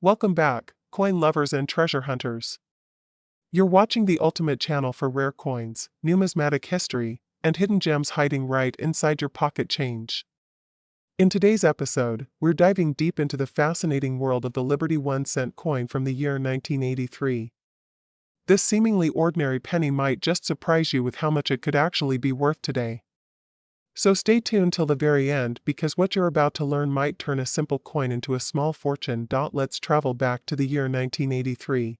Welcome back, coin lovers and treasure hunters. You're watching the ultimate channel for rare coins, numismatic history, and hidden gems hiding right inside your pocket change. In today's episode, we're diving deep into the fascinating world of the Liberty 1-cent coin from the year 1983. This seemingly ordinary penny might just surprise you with how much it could actually be worth today. So stay tuned till the very end because what you're about to learn might turn a simple coin into a small fortune. Let's travel back to the year 1983.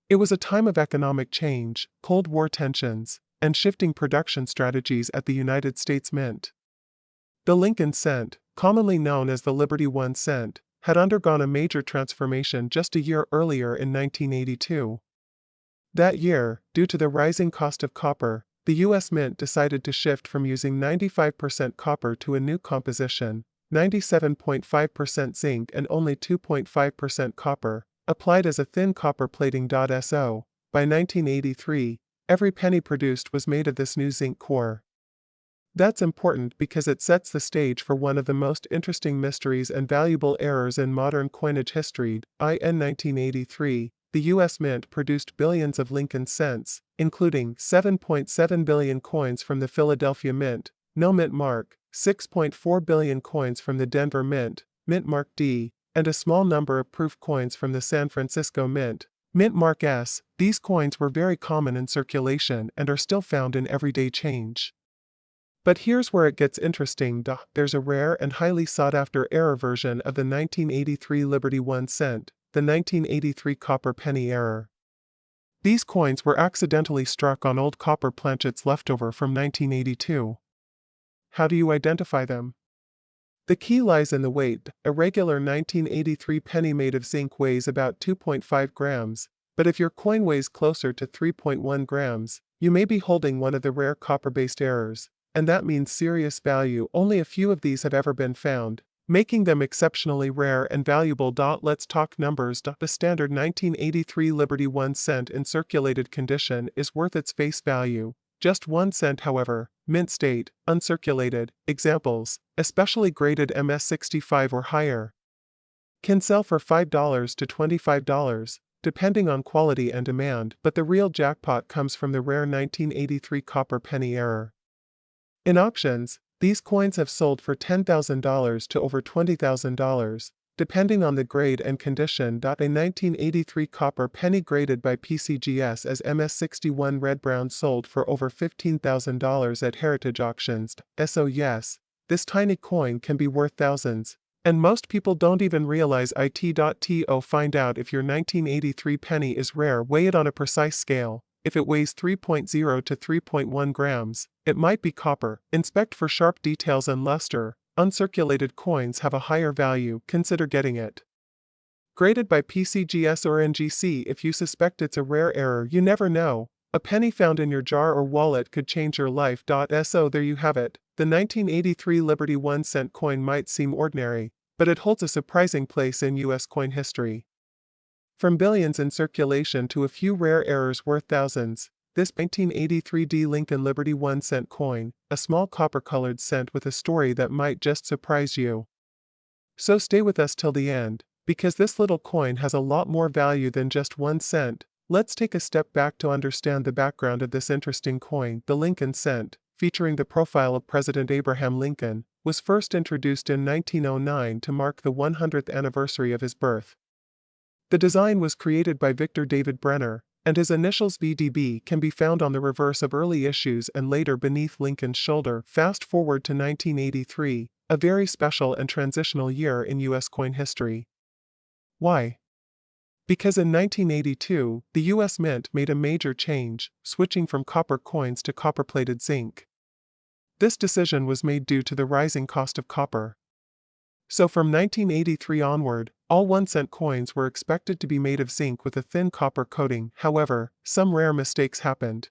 It was a time of economic change, Cold War tensions, and shifting production strategies at the United States Mint. The Lincoln cent, commonly known as the Liberty 1 cent, had undergone a major transformation just a year earlier in 1982. That year, due to the rising cost of copper, the U.S. Mint decided to shift from using 95% copper to a new composition, 97.5% zinc and only 2.5% copper, applied as a thin copper plating. So, by 1983, every penny produced was made of this new zinc core. That's important because it sets the stage for one of the most interesting mysteries and valuable errors in modern coinage history. In 1983, the U.S. Mint produced billions of Lincoln cents, including 7.7 billion coins from the Philadelphia Mint, no mint mark, 6.4 billion coins from the Denver Mint, mint mark D, and a small number of proof coins from the San Francisco Mint, mint mark S. These coins were very common in circulation and are still found in everyday change. But here's where it gets interesting. There's a rare and highly sought-after error version of the 1983 Liberty 1 cent, the 1983 copper penny error. These coins were accidentally struck on old copper planchets left over from 1982. How do you identify them? The key lies in the weight. A regular 1983 penny made of zinc weighs about 2.5 grams, but if your coin weighs closer to 3.1 grams, you may be holding one of the rare copper-based errors, and that means serious value. Only a few of these have ever been found, making them exceptionally rare and valuable. Let's talk numbers. The standard 1983 Liberty 1 cent in circulated condition is worth its face value, just 1 cent. However, mint state, uncirculated, examples, especially graded MS65 or higher, can sell for $5 to $25, depending on quality and demand, but the real jackpot comes from the rare 1983 copper penny error. In auctions, these coins have sold for $10,000 to over $20,000, depending on the grade and condition. A 1983 copper penny graded by PCGS as MS61 red brown sold for over $15,000 at heritage auctions. So yes, this tiny coin can be worth thousands, and most people don't even realize it. To find out if your 1983 penny is rare, weigh it on a precise scale. If it weighs 3.0 to 3.1 grams, it might be copper. Inspect for sharp details and luster. Uncirculated coins have a higher value. Consider getting it graded by PCGS or NGC if you suspect it's a rare error. You never know. A penny found in your jar or wallet could change your life. So there you have it. The 1983 Liberty 1 cent coin might seem ordinary, but it holds a surprising place in U.S. coin history. From billions in circulation to a few rare errors worth thousands, this 1983 D Lincoln Liberty 1 cent coin, a small copper-colored cent with a story that might just surprise you. So stay with us till the end, because this little coin has a lot more value than just 1 cent. Let's take a step back to understand the background of this interesting coin. The Lincoln cent, featuring the profile of President Abraham Lincoln, was first introduced in 1909 to mark the 100th anniversary of his birth. The design was created by Victor David Brenner, and his initials VDB can be found on the reverse of early issues and later beneath Lincoln's shoulder. Fast forward to 1983, a very special and transitional year in U.S. coin history. Why? Because in 1982, the U.S. Mint made a major change, switching from copper coins to copper-plated zinc. This decision was made due to the rising cost of copper. So from 1983 onward, all 1 cent coins were expected to be made of zinc with a thin copper coating. However, some rare mistakes happened.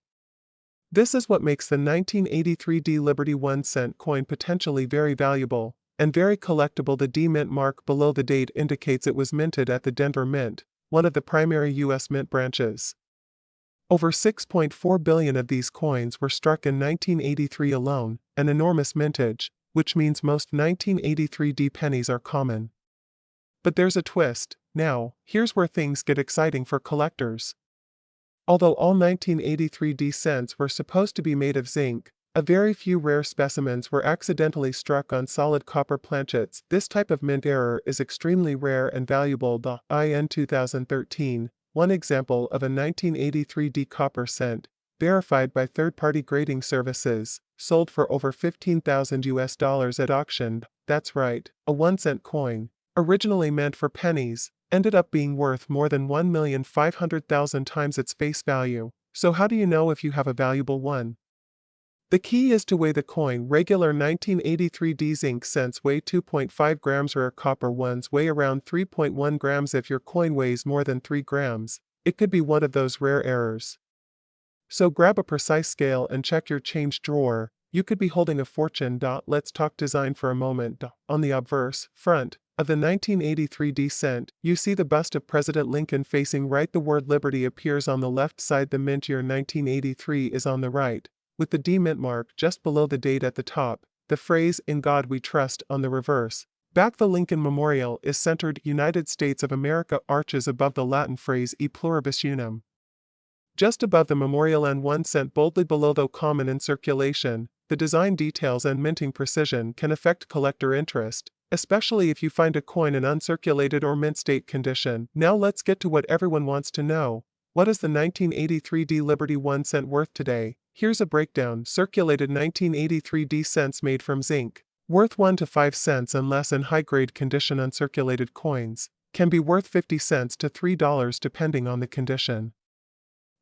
This is what makes the 1983 D Liberty 1 cent coin potentially very valuable and very collectible. The D mint mark below the date indicates it was minted at the Denver Mint, one of the primary U.S. Mint branches. Over 6.4 billion of these coins were struck in 1983 alone, an enormous mintage, which means most 1983 D pennies are common. But there's a twist. Now, here's where things get exciting for collectors. Although all 1983D cents were supposed to be made of zinc, a very few rare specimens were accidentally struck on solid copper planchets. This type of mint error is extremely rare and valuable. The IN 2013, one example of a 1983D copper cent, verified by third-party grading services, sold for over $15,000 at auction. That's right, a 1-cent coin, originally meant for pennies, ended up being worth more than 1,500,000 times its face value. So how do you know if you have a valuable one? The key is to weigh the coin. Regular 1983D zinc cents weigh 2.5 grams, rare copper ones weigh around 3.1 grams. If your coin weighs more than 3 grams, it could be one of those rare errors. So grab a precise scale and check your change drawer. You could be holding a fortune. Let's talk design for a moment. On the obverse front of the 1983D cent, you see the bust of President Lincoln facing right. The word Liberty appears on the left side. The mint year 1983 is on the right, with the D mint mark just below the date at the top. The phrase, "In God We Trust," on the reverse. Back, the Lincoln Memorial is centered. United States of America arches above the Latin phrase E pluribus unum. Just above the memorial and 1 cent boldly below. Though common in circulation, the design details and minting precision can affect collector interest, especially if you find a coin in uncirculated or mint state condition. Now let's get to what everyone wants to know. What is the 1983D Liberty 1 cent worth today? Here's a breakdown. Circulated 1983D cents made from zinc, worth 1 to 5 cents unless in high-grade condition. Uncirculated coins can be worth 50 cents to $3 depending on the condition.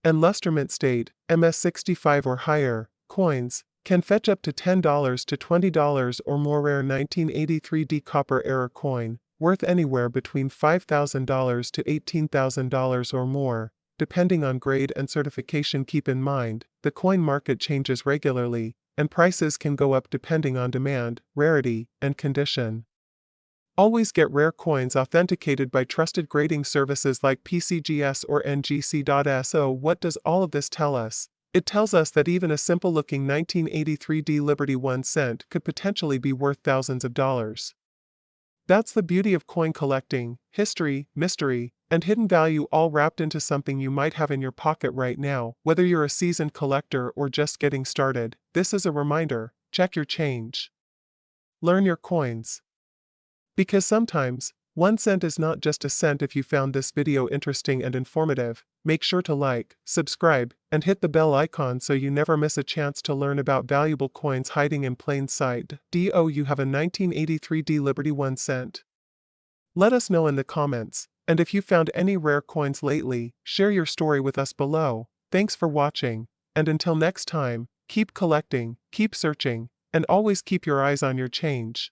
And luster mint state, MS65 or higher, coins can fetch up to $10 to $20 or more. Rare 1983D copper error coin, worth anywhere between $5,000 to $18,000 or more, depending on grade and certification. Keep in mind, the coin market changes regularly, and prices can go up depending on demand, rarity, and condition. Always get rare coins authenticated by trusted grading services like PCGS or NGC.so. What does all of this tell us? It tells us that even a simple-looking 1983D Liberty 1 cent could potentially be worth thousands of dollars. That's the beauty of coin collecting: history, mystery, and hidden value all wrapped into something you might have in your pocket right now. Whether you're a seasoned collector or just getting started, this is a reminder: check your change. Learn your coins. Because sometimes, 1 cent is not just a cent. If you found this video interesting and informative, make sure to like, subscribe, and hit the bell icon so you never miss a chance to learn about valuable coins hiding in plain sight. Do you have a 1983D Liberty 1 cent? Let us know in the comments, and if you found any rare coins lately, share your story with us below. Thanks for watching, and until next time, keep collecting, keep searching, and always keep your eyes on your change.